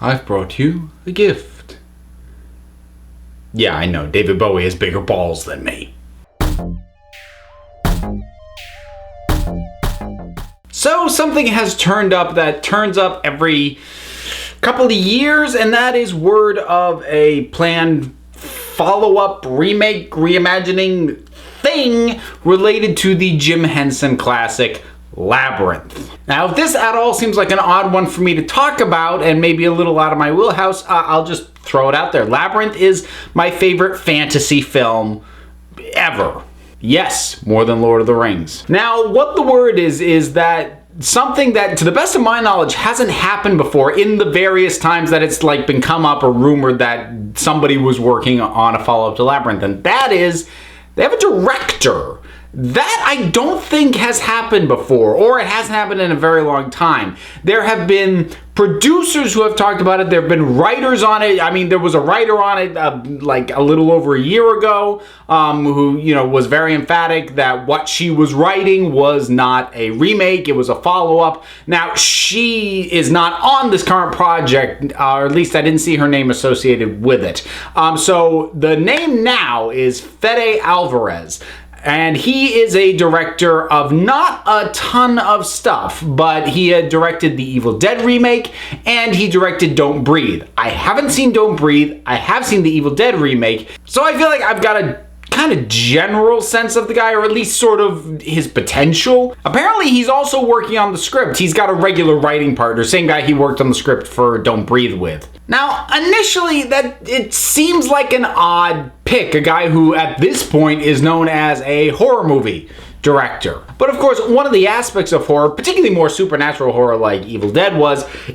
I've brought you a gift. Yeah, I know, David Bowie has bigger balls than me. So something has turned up that turns up every couple of years, and that is word of a planned follow-up, remake, reimagining thing related to the Jim Henson classic Labyrinth. Now, if this at all seems like an odd one for me to talk about and maybe a little out of my wheelhouse, I'll just throw it out there. Labyrinth is my favorite fantasy film ever. Yes, more than Lord of the Rings. Now, what the word is that something that, to the best of my knowledge, hasn't happened before in the various times that it's like been come up or rumored that somebody was working on a follow-up to Labyrinth, and that is they have a director. That I don't think has happened before, or it hasn't happened in a very long time. There have been producers who have talked about it. There have been writers on it. I mean, there was a writer on it like a little over a year ago who, was very emphatic that what she was writing was not a remake. It was a follow-up. Now, she is not on this current project, or at least I didn't see her name associated with it. So the name now is Fede Alvarez. And he is a director of not a ton of stuff, but he had directed the Evil Dead remake, and he directed Don't Breathe. I haven't seen Don't Breathe. I have seen the Evil Dead remake, so I feel like I've got a kind of general sense of the guy, or at least sort of his potential. Apparently, he's also working on the script. He's got a regular writing partner, same guy he worked on the script for Don't Breathe with. Now, initially, that it seems like an odd pick, a guy who at this point is known as a horror movie director. But of course, one of the aspects of horror, particularly more supernatural horror like Evil Dead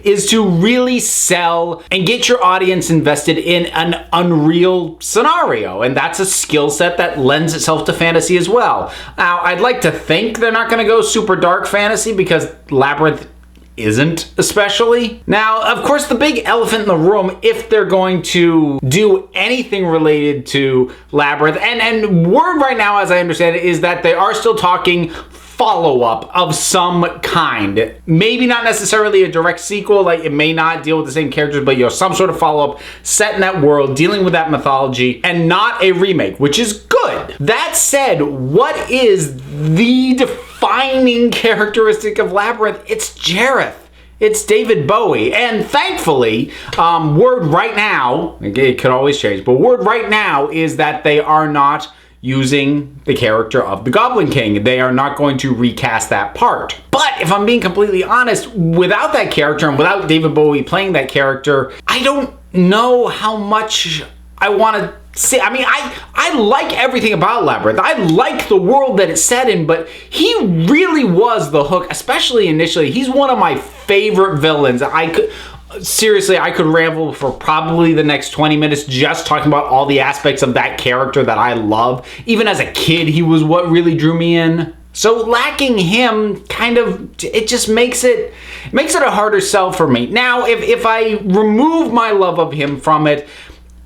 is to really sell and get your audience invested in an unreal scenario. And that's a skill set that lends itself to fantasy as well. Now, I'd like to think they're not going to go super dark fantasy because Labyrinth isn't especially. Now, of course, the big elephant in the room, if they're going to do anything related to Labyrinth, and word right now, as I understand it, is that they are still talking follow-up of some kind. Maybe not necessarily a direct sequel, like it may not deal with the same characters, but some sort of follow-up set in that world, dealing with that mythology, and not a remake, which is good. That said, what is the defining characteristic of Labyrinth? It's Jareth. It's David Bowie. And thankfully, word right now, it could always change, but word right now is that they are not using the character of the Goblin King. They are not going to recast that part. But if I'm being completely honest, without that character and without David Bowie playing that character, I don't know how much I want to see. I mean, I like everything about Labyrinth. I like the world that it's set in, but he really was the hook, especially initially. He's one of my favorite villains. Seriously, I could ramble for probably the next 20 minutes just talking about all the aspects of that character that I love. Even as a kid, he was what really drew me in. So lacking him it just makes it a harder sell for me. Now, if I remove my love of him from it,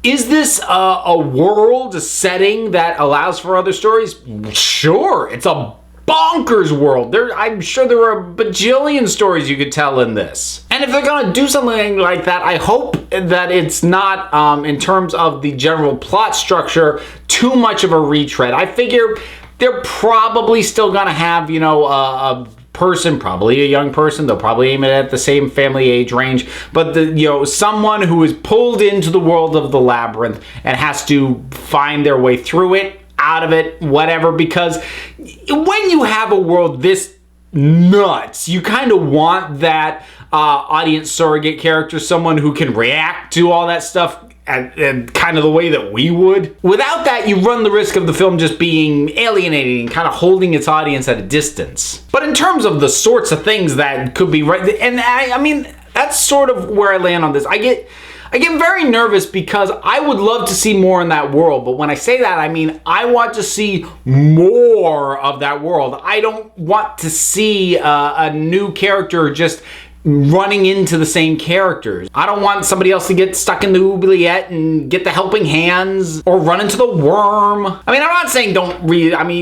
is this a world, a setting that allows for other stories? Sure, it's a bonkers world. I'm sure there are a bajillion stories you could tell in this. And if they're gonna do something like that, I hope that it's not, in terms of the general plot structure, too much of a retread. I figure they're probably still gonna have, a person, probably a young person. They'll probably aim it at the same family age range, but someone who is pulled into the world of the Labyrinth and has to find their way through it, out of it, whatever, because when you have a world this nuts, you kind of want that audience surrogate character, someone who can react to all that stuff and kind of the way that we would. Without that, you run the risk of the film just being alienating, kind of holding its audience at a distance. But in terms of the sorts of things that could be right, and I mean, that's sort of where I land on this. I get very nervous because I would love to see more in that world. But when I say that, I mean, I want to see more of that world. I don't want to see a new character just running into the same characters. I don't want somebody else to get stuck in the oubliette and get the helping hands or run into the worm. I mean, I'm not saying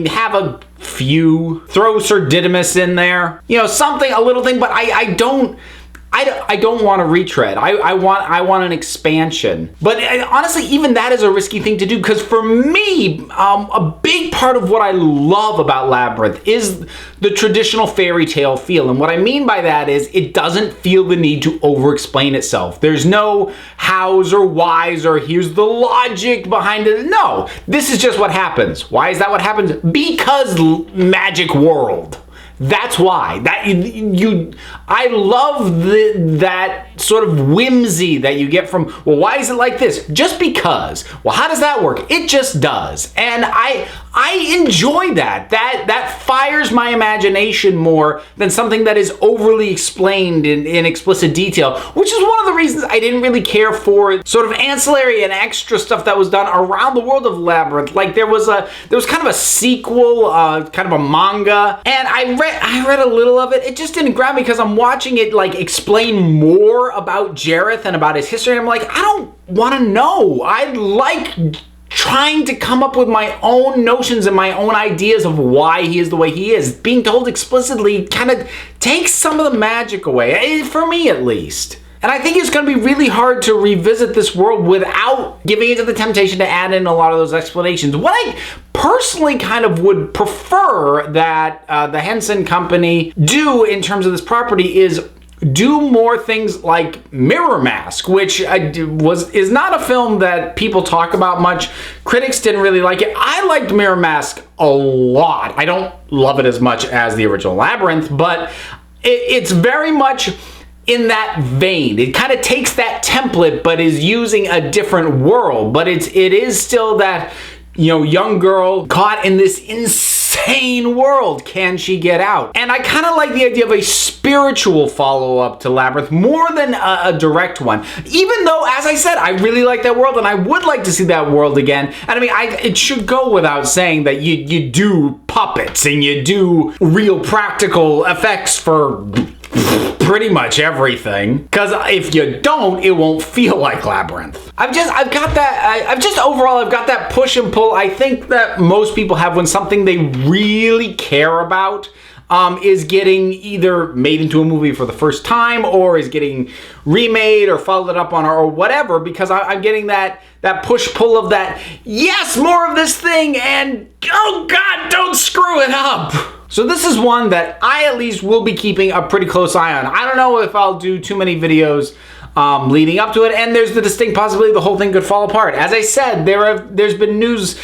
have a few. Throw Sir Didymus in there. Something, a little thing, but I don't I don't want to retread. I want an expansion. But honestly, even that is a risky thing to do, because for me, a big part of what I love about Labyrinth is the traditional fairy tale feel. And what I mean by that is it doesn't feel the need to over-explain itself. There's no hows or whys or here's the logic behind it. No, this is just what happens. Why is that what happens? Because magic world. That's why. I love that sort of whimsy that you get from, well, why is it like this? Just because. Well, how does that work? It just does. And I enjoy that. That fires my imagination more than something that is overly explained in explicit detail, which is one of the reasons I didn't really care for sort of ancillary and extra stuff that was done around the world of Labyrinth. Like there was kind of a sequel, kind of a manga, and I read a little of it. It just didn't grab me because I'm watching it like explain more about Jareth and about his history. I'm like, I don't want to know. I like trying to come up with my own notions and my own ideas of why he is the way he is. Being told explicitly kind of takes some of the magic away, for me at least. And I think it's going to be really hard to revisit this world without giving into the temptation to add in a lot of those explanations. What I personally kind of would prefer that the Henson Company do in terms of this property is do more things like Mirror Mask, which is not a film that people talk about much. Critics didn't really like it. I liked Mirror Mask a lot. I don't love it as much as the original Labyrinth, but it's very much in that vein. It kind of takes that template but is using a different world, but it is still that, you know, young girl caught in this insane world. Can she get out? And I kind of like the idea of a spiritual follow-up to Labyrinth more than a direct one. Even though, as I said, I really like that world and I would like to see that world again. And I mean, it should go without saying that you do puppets and you do real practical effects for pretty much everything, because if you don't, it won't feel like Labyrinth. I've got that push and pull I think that most people have when something they really care about is getting either made into a movie for the first time or is getting remade or followed up on or whatever, because I'm getting that push-pull of that, yes, more of this thing, and oh God, don't screw it up. So this is one that I at least will be keeping a pretty close eye on. I don't know if I'll do too many videos leading up to it, and there's the distinct possibility the whole thing could fall apart. As I said, there's been news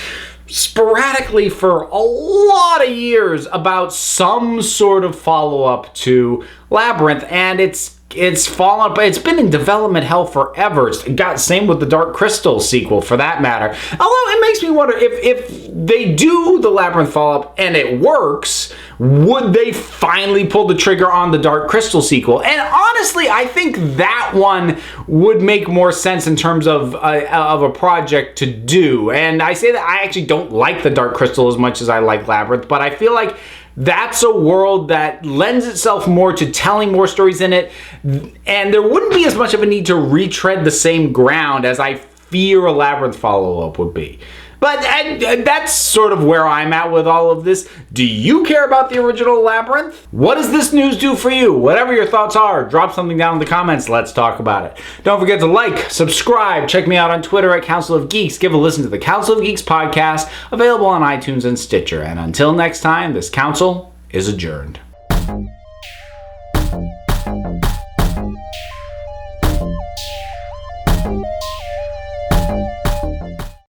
sporadically for a lot of years about some sort of follow-up to Labyrinth, and it's fallen, but it's been in development hell forever. Same with the Dark Crystal sequel, for that matter. Although it makes me wonder if they do the Labyrinth follow-up and it works, would they finally pull the trigger on the Dark Crystal sequel? And honestly, I think that one would make more sense in terms of a project to do. And I say that I actually don't like the Dark Crystal as much as I like Labyrinth, but I feel like that's a world that lends itself more to telling more stories in it, and there wouldn't be as much of a need to retread the same ground as I fear a Labyrinth follow-up would be. But that's sort of where I'm at with all of this. Do you care about the original Labyrinth? What does this news do for you? Whatever your thoughts are, drop something down in the comments. Let's talk about it. Don't forget to like, subscribe, check me out on Twitter at Council of Geeks. Give a listen to the Council of Geeks podcast, available on iTunes and Stitcher. And until next time, this council is adjourned.